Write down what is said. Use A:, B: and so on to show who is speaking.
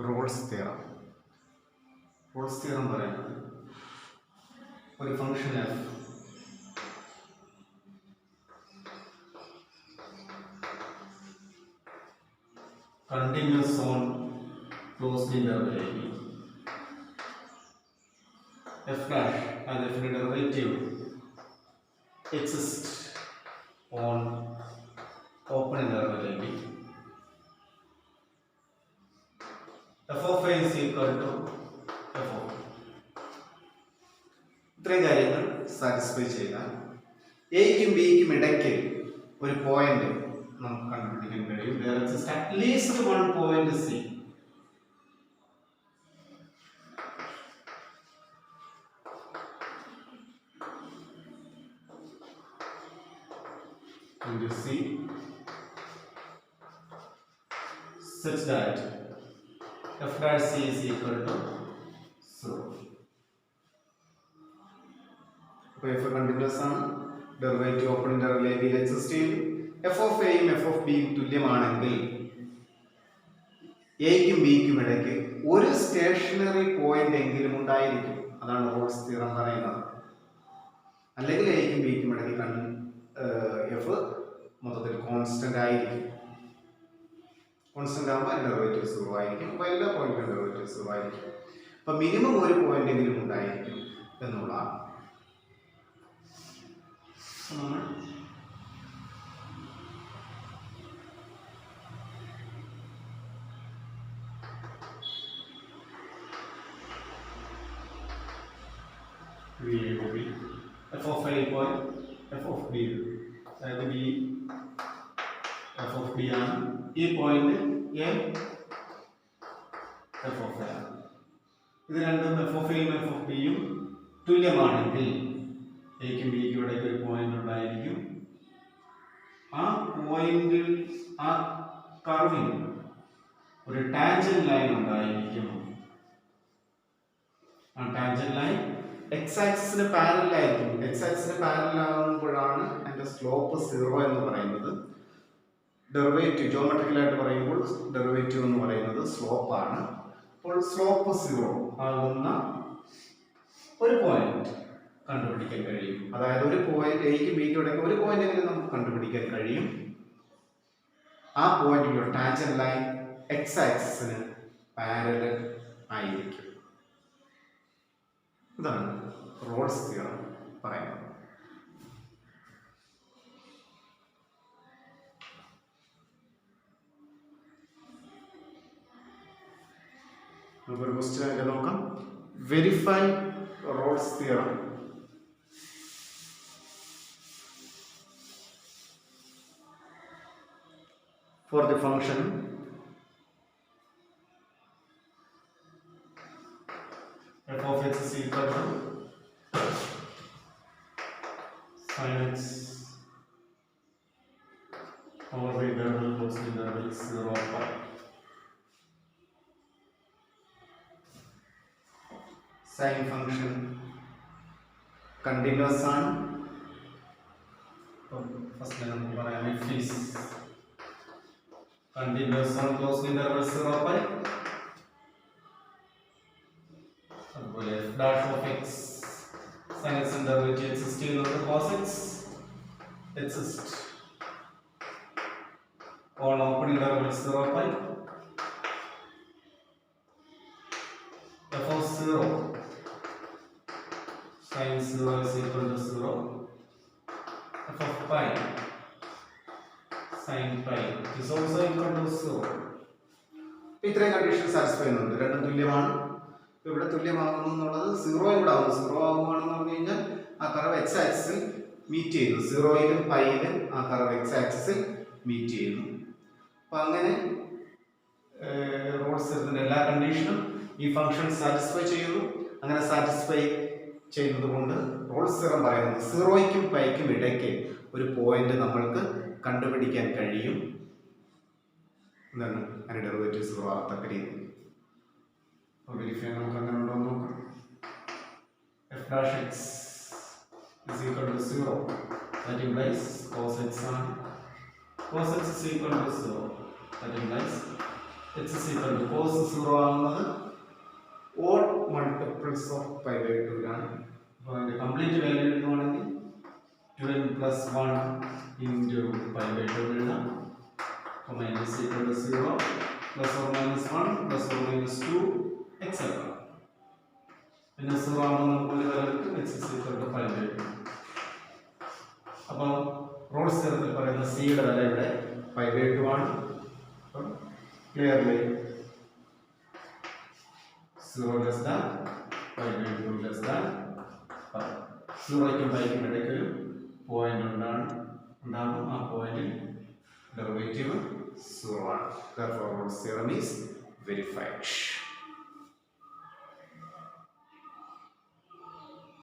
A: Rolls theorem. Rolls theorem പറയുന്നത് ഒരു function F continuous on closed interval f dash as if the derivative exists on open interval ab, f of a is equal to f of a. ഇത്രയും കാര്യങ്ങൾ satisfy ചെയ്താൽ എയ്ക്കും ബിക്കും ഇടയ്ക്ക് ഒരു point നമുക്ക് കണ്ടുപിടിക്കാൻ കഴിയും. there exists at least one point c. into C such that f dash c is equal to 0. അപ്പോൾ f continuous ആണ്, derivative open interval a b യിൽ എക്സിസ്റ്റ് ചെയ്യും. f of a യും f of b യും തുല്യമാണെങ്കിൽ എയ്ക്കും ബിക്കും ഇടയ്ക്ക് ഒരു stationery point എങ്കിലും ഉണ്ടായിരിക്കും. അതാണ് റോൾസ് തിയറം പറയുന്നത്. അല്ലെങ്കിൽ എയ്ക്കും ബിക്കും ഇടയ്ക്ക് എഫ് മൊത്തത്തിൽ കോൺസ്റ്റന്റ് ആയിരിക്കും. കോൺസ്റ്റന്റ് ആകുമ്പോൾ ഡെറിവേറ്റീവ് 0 ആയിരിക്കും. അപ്പോൾ എല്ലാ പോയിന്റിലും ഡെറിവേറ്റീവ് 0 ആയിരിക്കും. അപ്പോൾ മിനിമം ഒരു പോയിന്റ് എങ്കിലും ഉണ്ടായിരിക്കും എന്നുള്ളതാണ്. f of a point f of b, അതായത് b f of b ആണ്. ഈ point a f of a ആണ്. ഇത് രണ്ടും f of a യും f of b യും തുല്യമാണെങ്കിൽ എയ്ക്കും ബിക്കും ഇടയ്ക്ക് ഒരു പോയിന്റ് ഉണ്ടായിരിക്കും. ആ പോയിന്റിൽ ആ കർവിൽ ഒരു ടാൻജന്റ് ലൈൻ ഉണ്ടായിരിക്കും. ആ ടാൻജന്റ് ലൈൻ എക്സ് ആക്സിസിന് പാരലൽ ആയിരിക്കും. എക്സ് ആക്സിസിന് പാരലൽ ആകുമ്പോഴാണ് അതിന്റെ സ്ലോപ്പ് 0 എന്ന് പറയുന്നത്. ഡെറിവേറ്റീവ് ജോമെട്രിക്കലായിട്ട് പറയുമ്പോൾ ഡെറിവേറ്റീവ് എന്ന് പറയുന്നത് സ്ലോപ്പ് ആണ്. അപ്പോൾ സ്ലോപ്പ് 0 ആകുന്ന ഒരു പോയിന്റ് കണ്ടുപിടിക്കാൻ കഴിയും. അതായത് ഒരു പോയിന്റ് എയ്ക്ക് ബിക്ക് ഇടയ്ക്ക് ഒരു പോയിന്റ് എങ്കിലും നമുക്ക് കണ്ടുപിടിക്കാൻ കഴിയും. ആ പോയിന്റിലുള്ള ടാൻജന്റ് ലൈൻ എക്സ് ആക്സിസിന് പാരലൽ ആയിരിക്കും. ഇതാണ് റോൾസ് തിയറം പറയുന്നത്. നമുക്കൊരു ക്വസ്റ്റ്യൻ ആയിട്ട് നോക്കാം. Verify Rolls theorem. For the function f of x is equal to sin x over the interval close to interval 0 pi. Sin function continuous ആണ്. First നമുക്ക് പറയാം if is continuous on close to interval 0 pi. അതുപോലെ f dash of x sin x derivative exist ചെയ്യുന്നത് cos x exist on open interval 0 pi. f of 0 sin 0 is equal to 0. f of pi sin pi is also equal to 0. ഇത്രയും condition satisfy ചെയ്യുന്നുണ്ട്. രണ്ടും തുല്യമാണ്. ഇവിടെ തുല്യമാകുന്നു എന്നുള്ളത് 0 ഇവിടെ ആകുന്നു. 0 ആകുകയാണെന്ന് പറഞ്ഞു കഴിഞ്ഞാൽ ആ കർവ് എക്സ് ആക്സിസിൽ മീറ്റ് ചെയ്യുന്നു. 0യിലും പൈയിലും ആ കർവ് എക്സ് ആക്സിസിൽ മീറ്റ് ചെയ്യുന്നു. അപ്പം അങ്ങനെ റോൾസ് തിയറത്തിന്റെ എല്ലാ കണ്ടീഷനും ഈ ഫംഗ്ഷൻ സാറ്റിസ്ഫൈ ചെയ്യുന്നു. അങ്ങനെ സാറ്റിസ്ഫൈ ചെയ്യുന്നത് കൊണ്ട് റോൾസ് തിയറം പറയുന്നത് 0യ്ക്കും പൈക്കും ഇടയ്ക്ക് ഒരു പോയിന്റ് നമ്മൾക്ക് കണ്ടുപിടിക്കാൻ കഴിയും. എന്താണ് അതിന്റെ ഡെറിവേറ്റീവ് 0 ആകത്തക്ക രീതിയിൽ. വെരിഫൈ നമുക്ക് അങ്ങനെ ഉണ്ടോ എന്ന് നോക്കാം. f dash x is equal to 0. That implies cos x ആണ്. cos x is equal to 0. That implies h is equal to cos 0 ആവുന്നത് odd multiples of pi by 2 ആണ്. അപ്പോൾ അതിന്റെ complete value എഴുതുവാണെങ്കിൽ 12 plus 1 into pi by 2 എഴുതാം. അപ്പോൾ minus equal to 0 plus or minus 1 plus or minus 2 etc. പിന്നെ 0 ആവുമ്പോൾ നമുക്ക് വരക്ക് h is equal to pi by 2. അപ്പോൾ റോൾസ് തിയറത്തിൽ പറയുന്ന c യുടെ വാല്യൂ ഇവിടെ pi by 2 ആണ്. അപ്പോൾ clearly 0 less than pi by 2 less than 0ക്കും പൈക്കും ഇടയ്ക്ക് ഒരു പോയിന്റ് ഉണ്ടാകും. ആ പോയിന്റിൽ ഡെറിവേറ്റീവ് 0 ആണ്. Therefore Rolle's theorem is verified.